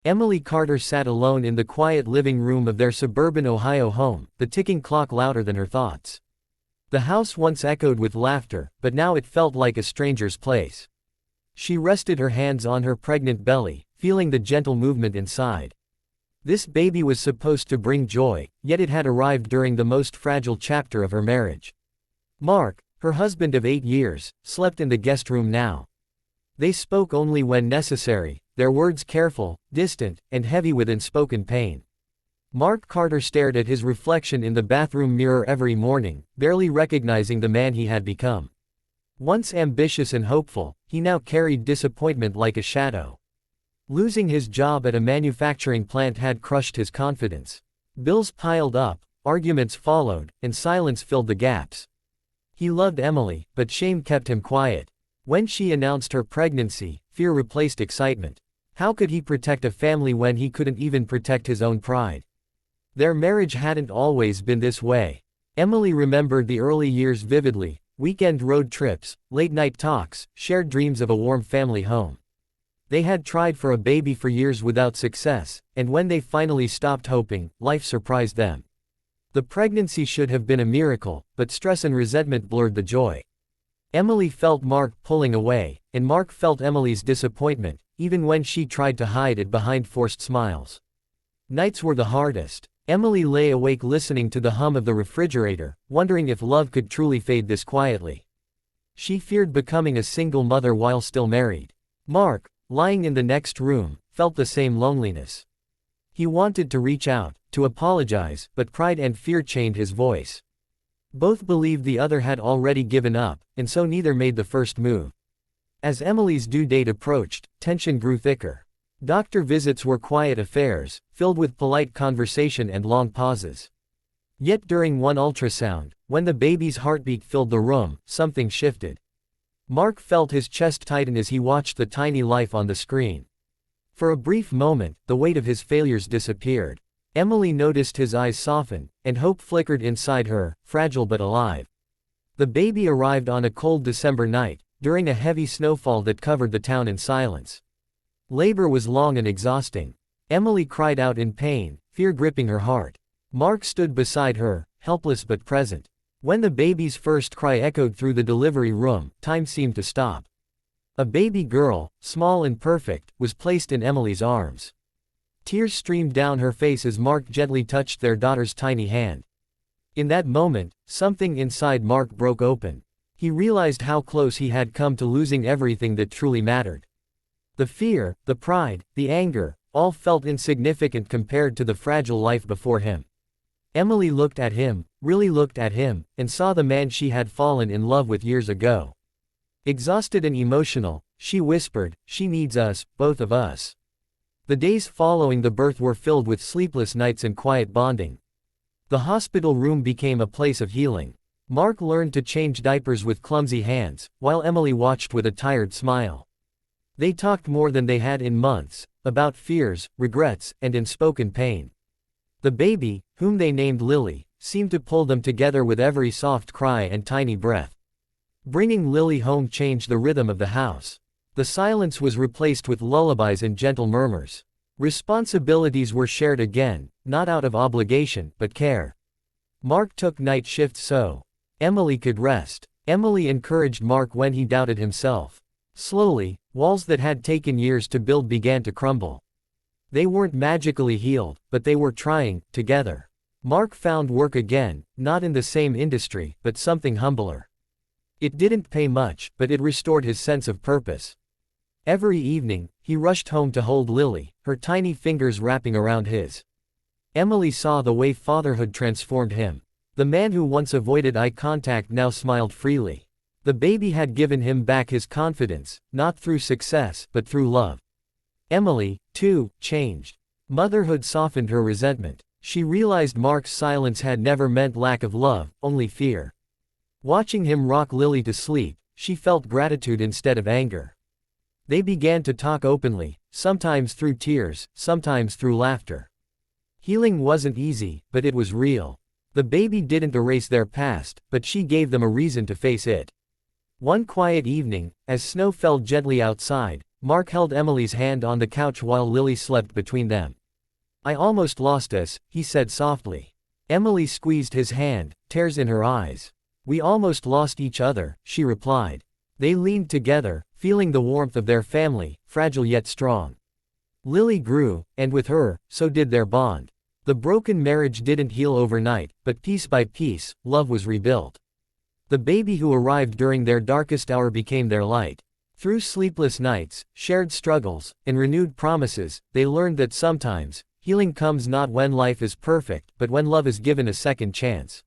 Emily Carter sat alone in the quiet living room of their suburban Ohio home, the ticking clock louder than her thoughts. The house once echoed with laughter, but now it felt like a stranger's place. She rested her hands on her pregnant belly, feeling the gentle movement inside. This baby was supposed to bring joy, yet it had arrived during the most fragile chapter of her marriage. Mark, her husband of 8 years, slept in the guest room now. They spoke only when necessary, their words careful, distant, and heavy with unspoken pain. Mark Carter stared at his reflection in the bathroom mirror every morning, barely recognizing the man he had become. Once ambitious and hopeful, he now carried disappointment like a shadow. Losing his job at a manufacturing plant had crushed his confidence. Bills piled up, arguments followed, and silence filled the gaps. He loved Emily, but shame kept him quiet. When she announced her pregnancy, fear replaced excitement. How could he protect a family when he couldn't even protect his own pride? Their marriage hadn't always been this way. Emily remembered the early years vividly: weekend road trips, late-night talks, shared dreams of a warm family home. They had tried for a baby for years without success, and when they finally stopped hoping, life surprised them. The pregnancy should have been a miracle, but stress and resentment blurred the joy. Emily felt Mark pulling away, and Mark felt Emily's disappointment, even when she tried to hide it behind forced smiles. Nights were the hardest. Emily lay awake listening to the hum of the refrigerator, wondering if love could truly fade this quietly. She feared becoming a single mother while still married. Mark, lying in the next room, felt the same loneliness. He wanted to reach out, to apologize, but pride and fear chained his voice. Both believed the other had already given up, and so neither made the first move. As Emily's due date approached, tension grew thicker. Doctor visits were quiet affairs, filled with polite conversation and long pauses. Yet during one ultrasound, when the baby's heartbeat filled the room, something shifted. Mark felt his chest tighten as he watched the tiny life on the screen. For a brief moment, the weight of his failures disappeared. Emily noticed his eyes soften, and hope flickered inside her, fragile but alive. The baby arrived on a cold December night, during a heavy snowfall that covered the town in silence. Labor was long and exhausting. Emily cried out in pain, fear gripping her heart. Mark stood beside her, helpless but present. When the baby's first cry echoed through the delivery room, time seemed to stop. A baby girl, small and perfect, was placed in Emily's arms. Tears streamed down her face as Mark gently touched their daughter's tiny hand. In that moment, something inside Mark broke open. He realized how close he had come to losing everything that truly mattered. The fear, the pride, the anger, all felt insignificant compared to the fragile life before him. Emily looked at him, really looked at him, and saw the man she had fallen in love with years ago. Exhausted and emotional, she whispered, "She needs us, both of us." The days following the birth were filled with sleepless nights and quiet bonding. The hospital room became a place of healing. Mark learned to change diapers with clumsy hands, while Emily watched with a tired smile. They talked more than they had in months, about fears, regrets, and unspoken pain. The baby, whom they named Lily, seemed to pull them together with every soft cry and tiny breath. Bringing Lily home changed the rhythm of the house. The silence was replaced with lullabies and gentle murmurs. Responsibilities were shared again, not out of obligation, but care. Mark took night shifts so Emily could rest. Emily encouraged Mark when he doubted himself. Slowly, walls that had taken years to build began to crumble. They weren't magically healed, but they were trying, together. Mark found work again, not in the same industry, but something humbler. It didn't pay much, but it restored his sense of purpose. Every evening, he rushed home to hold Lily, her tiny fingers wrapping around his. Emily saw the way fatherhood transformed him. The man who once avoided eye contact now smiled freely. The baby had given him back his confidence, not through success, but through love. Emily, too, changed. Motherhood softened her resentment. She realized Mark's silence had never meant lack of love, only fear. Watching him rock Lily to sleep, she felt gratitude instead of anger. They began to talk openly, sometimes through tears, sometimes through laughter. Healing wasn't easy, but it was real. The baby didn't erase their past, but she gave them a reason to face it. One quiet evening, as snow fell gently outside, Mark held Emily's hand on the couch while Lily slept between them. "I almost lost us," he said softly. Emily squeezed his hand, tears in her eyes. "We almost lost each other," she replied. They leaned together, feeling the warmth of their family, fragile yet strong. Lily grew, and with her, so did their bond. The broken marriage didn't heal overnight, but piece by piece, love was rebuilt. The baby who arrived during their darkest hour became their light. Through sleepless nights, shared struggles, and renewed promises, they learned that sometimes, healing comes not when life is perfect, but when love is given a second chance.